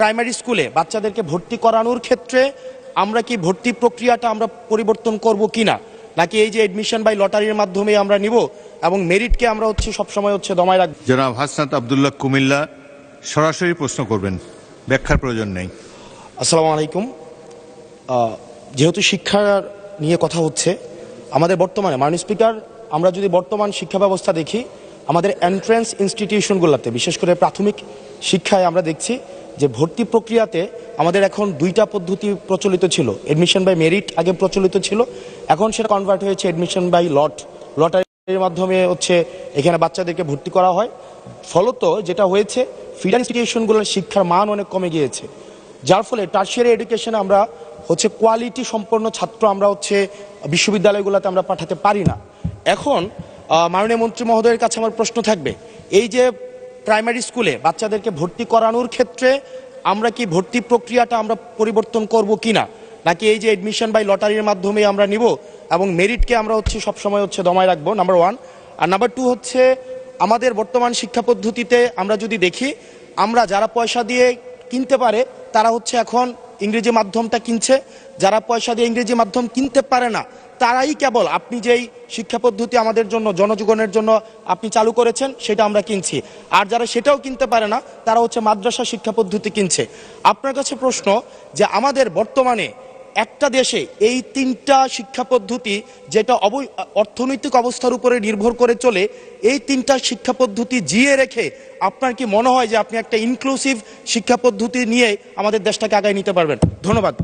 Primary স্কুলে বাচ্চাদেরকে ভর্তি করানোর ক্ষেত্রে আমরা কি ভর্তি প্রক্রিয়াটা আমরা পরিবর্তন করব কিনা, নাকি এই যে এডমিশন বাই লটারির মাধ্যমে আমরা নিব এবং মেরিটকে আমরা সবসময় দমায় রাখব। জনাব হাসনাত আব্দুল্লাহ কুমিল্লা সরাসরি প্রশ্ন করবেন, ব্যাখ্যার প্রয়োজন নেই। আসসালামু আলাইকুম। যেহেতু শিক্ষা নিয়ে কথা হচ্ছে, আমাদের বর্তমানে মাননীয় স্পিকার, আমরা যদি বর্তমান শিক্ষা ব্যবস্থা দেখি, আমাদের এন্ট্রান্স ইনস্টিটিউশনগুলোতে বিশেষ করে প্রাথমিক শিক্ষায় আমরা দেখছি যে ভর্তি প্রক্রিয়াতে আমাদের এখন দুইটা পদ্ধতি প্রচলিত ছিল। এডমিশন বাই মেরিট আগে প্রচলিত ছিল, এখন সেটা কনভার্ট হয়েছে এডমিশন বাই লটারির মাধ্যমে এখানে বাচ্চাদেরকে ভর্তি করা হয়। ফলত যেটা হয়েছে, ফিডার ইনস্টিটিউশনগুলোর শিক্ষার মান অনেক কমে গিয়েছে, যার ফলে টারশিয়ারি এডুকেশনে আমরা কোয়ালিটি সম্পন্ন ছাত্র আমরা বিশ্ববিদ্যালয়গুলোতে আমরা পাঠাতে পারি না। এখন মাননীয় মন্ত্রী মহোদয়ের কাছে আমার প্রশ্ন থাকবে, এই যে প্রাইমারি স্কুলে বাচ্চাদেরকে ভর্তি করানোর ক্ষেত্রে আমরা কি ভর্তি প্রক্রিয়াটা আমরা পরিবর্তন করব কিনা, নাকি এই যে এডমিশন বাই লটারির মাধ্যমে আমরা নিব এবং মেরিটকে আমরা সবসময় দমায় রাখবো, নাম্বার ওয়ান। আর নাম্বার টু আমাদের বর্তমান শিক্ষা পদ্ধতিতে আমরা যদি দেখি, আমরা যারা পয়সা দিয়ে কিনতে পারে তারা এখন ইংরেজি মাধ্যমটা কিনছে, যারা পয়সা দিয়ে ইংরেজি মাধ্যম কিনতে পারে না তারাই কেবল আপনি যেই শিক্ষা পদ্ধতি আমাদের জন্য জনজীবনের জন্য আপনি চালু করেছেন সেটা আমরা কিনছি, আর যারা সেটাও কিনতে পারে না তারা মাদ্রাসা শিক্ষা পদ্ধতি কিনছে। আপনার কাছে প্রশ্ন যে আমাদের বর্তমানে একটা দেশে এই তিনটা শিক্ষা পদ্ধতি, যেটা অর্থনৈতিক অবস্থার উপরে নির্ভর করে চলে, এই তিনটা শিক্ষা পদ্ধতি জিয়ে রেখে আপনার কি মনে হয় যে আপনি একটা ইনক্লুসিভ শিক্ষা পদ্ধতি নিয়ে আমাদের দেশটাকে আগায় নিতে পারবেন? ধন্যবাদ।